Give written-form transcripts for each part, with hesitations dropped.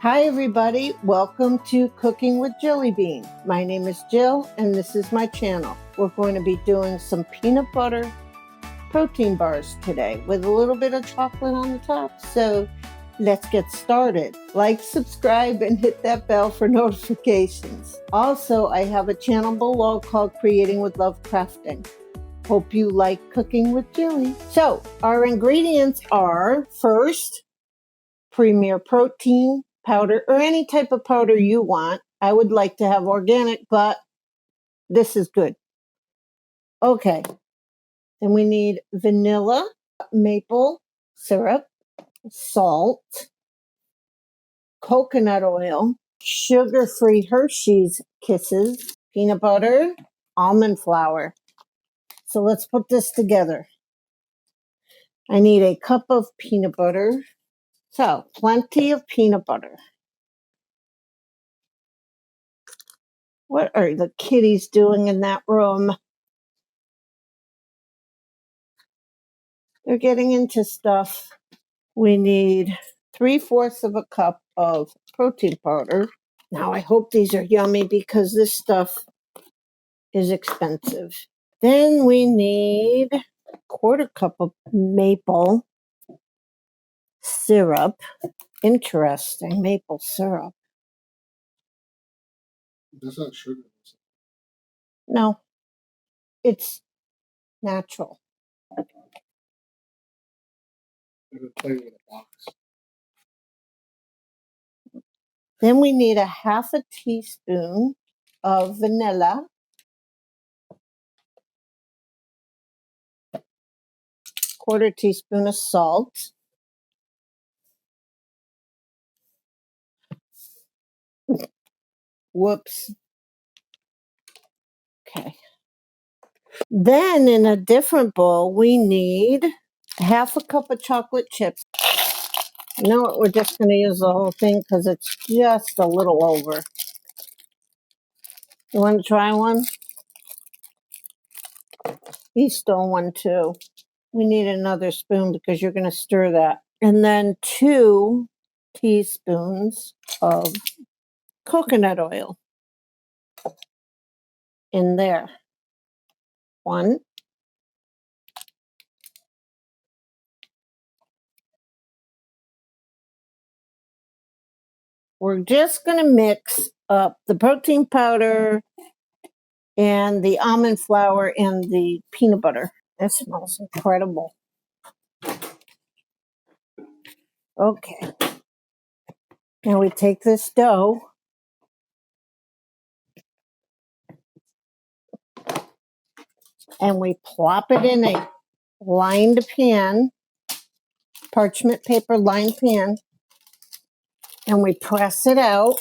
Hi everybody, welcome to Cooking with Jilly Bean. My name is Jill and this is my channel. We're going to be doing some peanut butter protein bars today with a little bit of chocolate on the top. So let's get started. Like, subscribe, and hit that bell for notifications. Also, I have a channel below called Creating with Love Crafting. Hope you like cooking with Jilly. So our ingredients are, first, Premier protein powder, or any type of powder you want. I would like to have organic, but this is good. Okay, then we need vanilla, maple syrup, salt, coconut oil, sugar-free Hershey's Kisses, peanut butter, almond flour. So let's put this together. I need a cup of peanut butter. So plenty of peanut butter. What are the kitties doing in that room? They're getting into stuff. We need 3/4 of a cup of protein powder. Now I hope these are yummy because this stuff is expensive. Then we need 1/4 cup of maple syrup. Interesting, maple syrup. That's not sugar. No, it's natural. It'll play with a box. Then we need a 1/2 teaspoon of vanilla. 1/4 teaspoon of salt. Whoops. Okay. Then in a different bowl, we need 1/2 cup of chocolate chips. You know what? We're just going to use the whole thing because it's just a little over. You want to try one? You stole one too. We need another spoon because you're going to stir that. And then 2 teaspoons of coconut oil in there. 1. We're just going to mix up the protein powder and the almond flour and the peanut butter. That smells incredible. Okay. Now we take this dough and we plop it in a lined pan, parchment paper lined pan, and we press it out.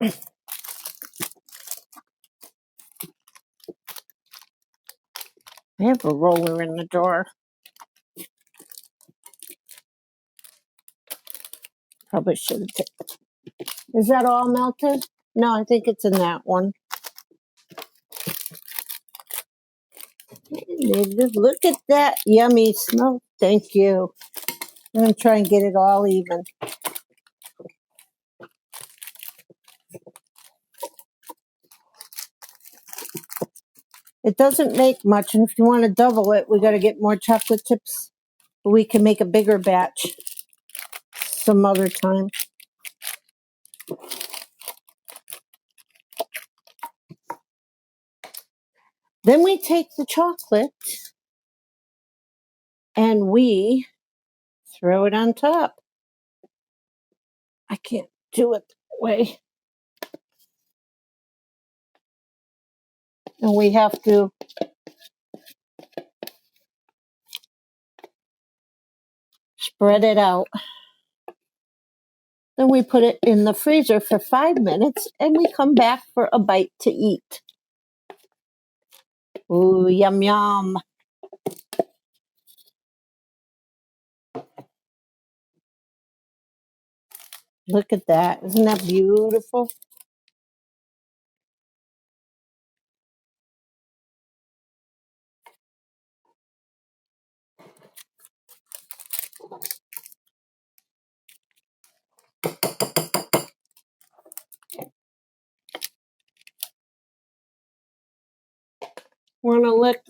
I have a roller in the drawer. Probably should have taken. Is that all melted? No, I think it's in that one. Look at that yummy smell. Thank you. I'm going to try and get it all even. It doesn't make much, and if you want to double it, we got to get more chocolate chips. We can make a bigger batch some other time. Then we take the chocolate and we throw it on top. I can't do it that way. And we have to spread it out. Then we put it in the freezer for 5 minutes and we come back for a bite to eat. Ooh, yum, yum. Look at that. Isn't that beautiful?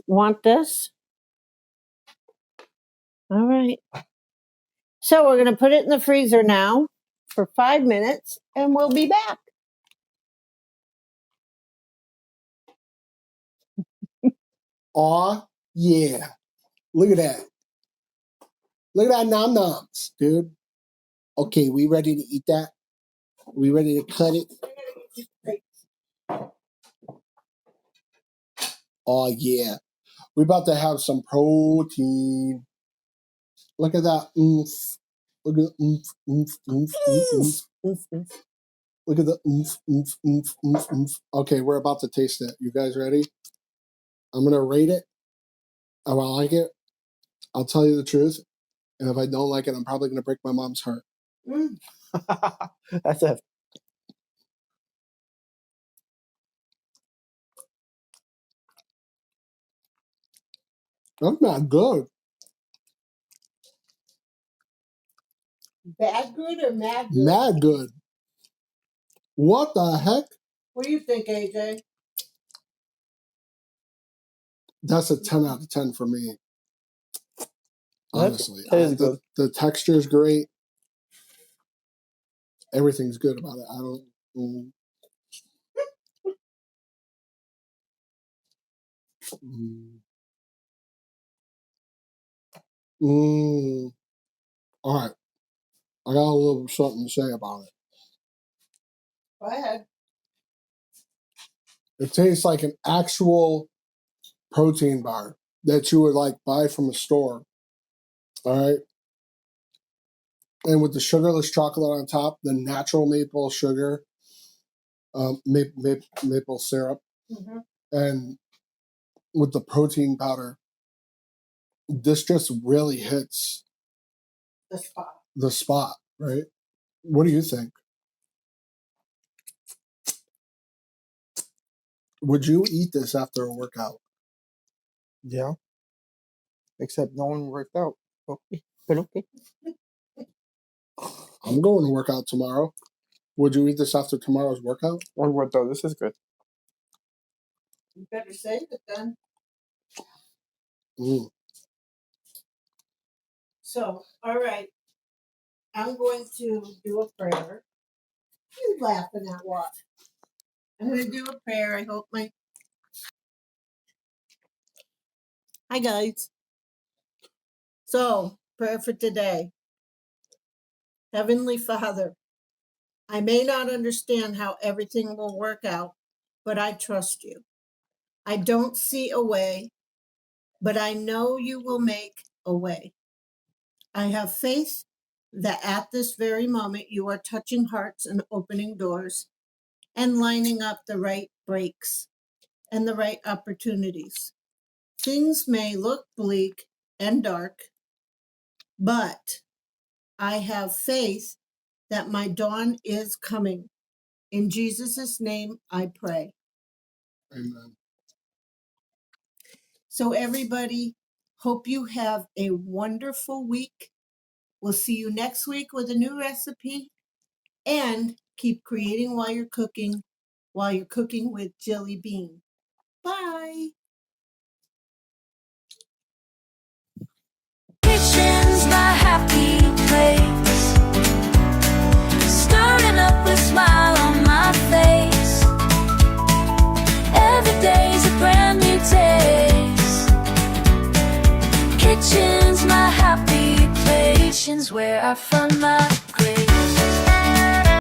want this? All right. So we're going to put it in the freezer now for 5 minutes, and we'll be back. Aw, yeah. Look at that. Look at that nom-noms, dude. Okay, we ready to eat that? We ready to cut it? Oh, yeah. We're about to have some protein. Look at that oomph. Look at the oomph, oomph, oomph, oomph, oomph, oomph, oomph. Look at the oomph, oomph, oomph, oomph, oomph. Okay, we're about to taste it. You guys ready? I'm going to rate it. If I like it, I'll tell you the truth. And if I don't like it, I'm probably going to break my mom's heart. That's it. That's not good. Bad good or mad good? Mad good. What the heck? What do you think, AJ? That's a 10 out of 10 for me. Honestly. That is good. The texture is great. Everything's good about it. I don't... All right. I got a little something to say about it. Go ahead. It tastes like an actual protein bar that you would like buy from a store. All right. And with the sugarless chocolate on top, the natural maple sugar, maple syrup, and with the protein powder, this just really hits the spot, right? What do you think? Would you eat this after a workout? Yeah. Except no one worked out. Okay. But okay. I'm going to work out tomorrow. Would you eat this after tomorrow's workout? One word though, this is good. You better save it then. So, all right. I'm going to do a prayer. You laughing at what? I'm going to do a prayer. I hope my... Hi, guys. So, prayer for today. Heavenly Father, I may not understand how everything will work out, but I trust you. I don't see a way, but I know you will make a way. I have faith that at this very moment you are touching hearts and opening doors and lining up the right breaks and the right opportunities. Things may look bleak and dark, but I have faith that my dawn is coming. In Jesus' name, I pray. Amen. So everybody, hope you have a wonderful week. We'll see you next week with a new recipe. And keep creating while you're cooking with Jelly Bean. Bye. Kitchen's my happy place. Starting up with a smile on my face. Every day's a brand new taste. Kitchen's my happy place. Kitchen's where I find my grace.